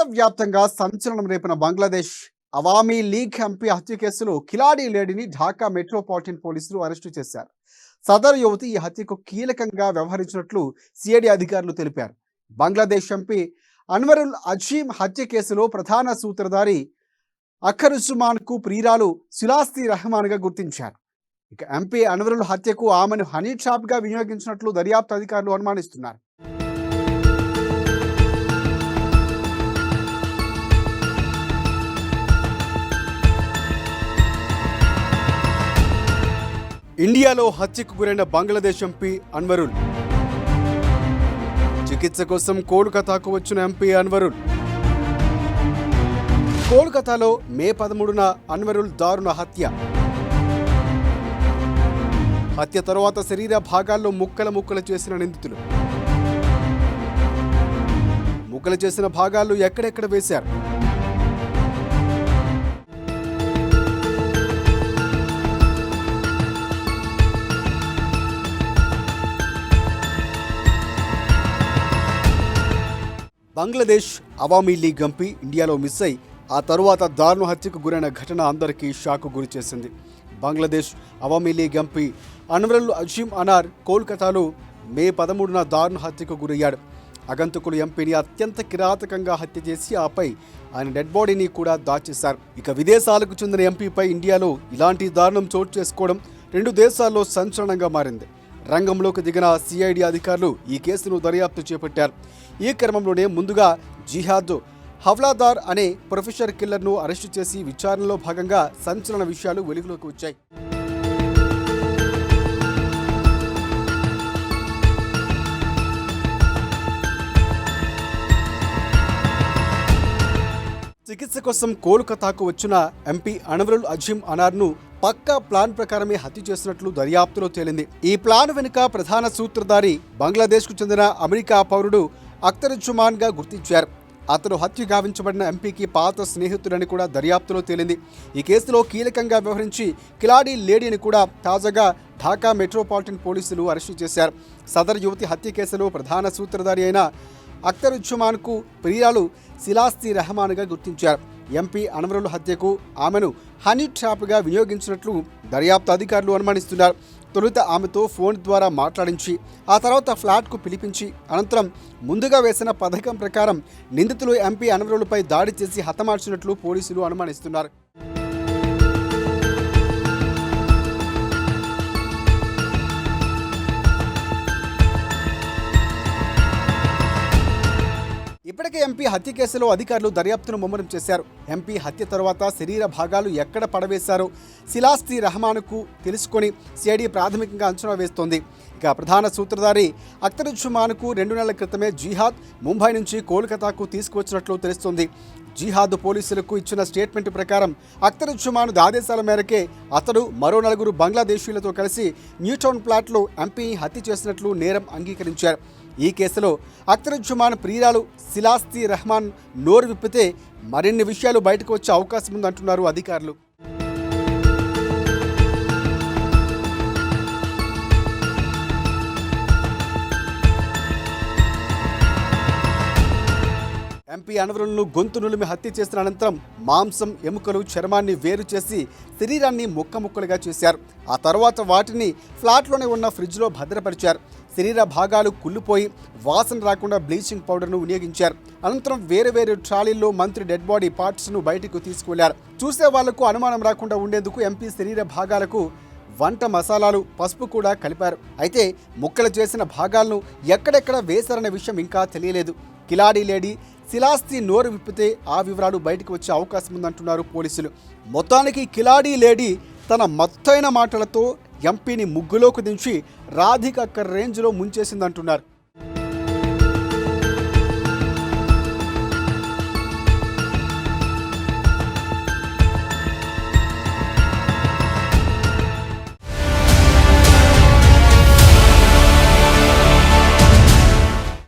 దేశవ్యాప్తంగా సంచలనం రేపిన Bangladesh Awami league MP హత్య కేసులో కిలాడీ లేడీని ఢాకా మెట్రోపాలిటన్ పోలీసులు అరెస్టు చేశారు. సదరు యువతి ఈ హత్యకు కీలకంగా వ్యవహరించినట్లు సిఐడి అధికారులు తెలిపారు. బంగ్లాదేశ్ ఎంపీ అన్వరుల్ అజీం హత్య కేసులో ప్రధాన సూత్రధారి అఖరుజ్జమాన్ కు ప్రియురాలు సులాస్తి రెహమాన్ గా గుర్తించారు. ఇక ఎంపీ అన్వరుల్ హత్యకు ఆమెను హనీ ట్రాప్ గా వినియోగించినట్లు దర్యాప్తు అధికారులు అనుమానిస్తున్నారు. ఇండియాలో హత్యకు గురైన బంగ్లాదేశ్ ఎంపీ అన్వరుల్ చికిత్స కోసం కోల్కతాకు వచ్చిన ఎంపీ అన్వరుల్ కోల్కతాలో మే 13న అన్వరుల్ దారుణ హత్య తరువాత శరీర భాగాల్లో ముక్కలు చేసిన నిందితులు ముక్కలు చేసిన భాగాలు ఎక్కడెక్కడ వేశారు? బంగ్లాదేశ్ అవామీ లీగ్ ఎంపీ ఇండియాలో మిస్ అయి ఆ తరువాత దారుణ హత్యకు గురైన ఘటన అందరికీ షాక్ గురి చేసింది. బంగ్లాదేశ్ అవామీ లీగ్ ఎంపీ అన్వరుల్ అజీం అనార్ కోల్కతాలో మే 13న దారుణ హత్యకు గురయ్యాడు. అగంతకులు ఎంపీని అత్యంత కిరాతకంగా హత్య చేసి ఆపై ఆయన డెడ్ బాడీని కూడా దాచేశారు. ఇక విదేశాలకు చెందిన ఎంపీపై ఇండియాలో ఇలాంటి దారుణం చోటు చేసుకోవడం రెండు దేశాల్లో సంచలనంగా మారింది. రంగంలోకి దిగిన సిఐడి అధికారులు ఈ కేసును దర్యాప్తు చేపట్టారు. ఈ క్రమంలోనే ముందుగా జిహాద్ హవ్లాదార్ అనే ప్రొఫెషర్ కిల్లర్ను అరెస్టు చేసి విచారణలో భాగంగా సంచలన విషయాలు వెలుగులోకి వచ్చాయి. చికిత్స కోసం కోల్కతాకు వచ్చిన ఎంపీ అన్వరుల్ అజీం అనార్ను పక్కా ప్లాన్ ప్రకారమే హత్య చేసినట్లు దర్యాప్తులో తేలింది. ఈ ప్లాన్ వెనుక ప్రధాన సూత్రధారి బంగ్లాదేశ్కు చెందిన అమెరికా పౌరుడు అఖ్తరుజ్జమాన్ గా గుర్తించారు. అతను హత్య గావించబడిన ఎంపీకి పాత స్నేహితుడని కూడా దర్యాప్తులో తేలింది. ఈ కేసులో కీలకంగా వ్యవహరించి కిలాడీ లేడీని కూడా తాజాగా ఢాకా మెట్రోపాలిటన్ పోలీసులు అరెస్టు చేశారు. సదరు యువతి హత్య కేసులో ప్రధాన సూత్రధారి అయిన అఖ్తరుజ్జమాన్ కు ప్రియురాలు సులాస్తి రెహమాన్ గా గుర్తించారు. ఎంపీ అన్వరుల్ హత్యకు ఆమెను హనీ ట్రాప్ గా వినియోగించినట్లు దర్యాప్తు అధికారులు అనుమానిస్తున్నారు. తొలుత ఆమెతో ఫోన్ ద్వారా మాట్లాడించి ఆ తర్వాత ఫ్లాట్కు పిలిపించి అనంతరం ముందుగా వేసిన పథకం ప్రకారం నిందితులు ఎంపీ అన్వరుల్పై దాడి చేసి హతమార్చినట్లు పోలీసులు అనుమానిస్తున్నారు. ఇప్పటికే ఎంపీ హత్య కేసులో అధికారులు దర్యాప్తును ముమ్మరం చేశారు. ఎంపీ హత్య తర్వాత శరీర భాగాలు ఎక్కడ పడవేశారో సులాస్తి రెహమాన్కు తెలుసుకొని సిఐడి ప్రాథమికంగా అంచనా వేస్తోంది. ఇక ప్రధాన సూత్రధారి అఖ్తరుజ్జమాన్కు 2 నెలల క్రితమే జిహాద్ ముంబై నుంచి కోల్కతాకు తీసుకువచ్చినట్లు తెలుస్తోంది. జిహాద్ పోలీసులకు ఇచ్చిన స్టేట్మెంట్ ప్రకారం అఖ్తరుజ్జమాన్ ఆదేశాల మేరకే అతడు మరో 4 బంగ్లాదేశీయులతో కలిసి న్యూటౌన్ ప్లాట్లో ఎంపీని హత్య చేసినట్లు నేరం అంగీకరించారు. ఈ కేసులో అఖ్తరుజ్జమాన్ ప్రియురాలు సులాస్తి రెహమాన్ నోరు విప్పితే మరిన్ని విషయాలు బయటకు వచ్చే అవకాశం ఉందంటున్నారు అధికారులు. ఎంపీ అన్వరుల్ను గొంతు నులిమి హత్య చేసిన అనంతరం మాంసం, ఎముకలు, చర్మాన్ని వేరు చేసి శరీరాన్ని ముక్కలుగా చేశారు. ఆ తర్వాత వాటిని ఫ్లాట్లోనే ఉన్న ఫ్రిడ్జ్లో భద్రపరిచారు. శరీర భాగాలు కుళ్ళిపోయి వాసన రాకుండా బ్లీచింగ్ పౌడర్ను వినియోగించారు. అనంతరం వేరు ట్రాలీల్లో మంత్రి డెడ్ బాడీ పార్ట్స్ను బయటకు తీసుకువెళ్లారు. చూసే వాళ్లకు అనుమానం రాకుండా ఉండేందుకు ఎంపీ శరీర భాగాలకు వంట మసాలాలు, పసుపు కూడా కలిపారు. అయితే ముక్కలు చేసిన భాగాలను ఎక్కడెక్కడ వేశారనే విషయం ఇంకా తెలియలేదు. కిలాడీ లేడీ సులాస్తి నోరు విప్పితే ఆ వివరాలు బయటకు వచ్చే అవకాశం ఉందంటున్నారు పోలీసులు. మొత్తానికి కిలాడీ లేడీ తన మత్తైన మాటలతో ఎంపీని ముగ్గులోకి దించి రాధిక రేంజ్లో ముంచేసిందంటున్నారు.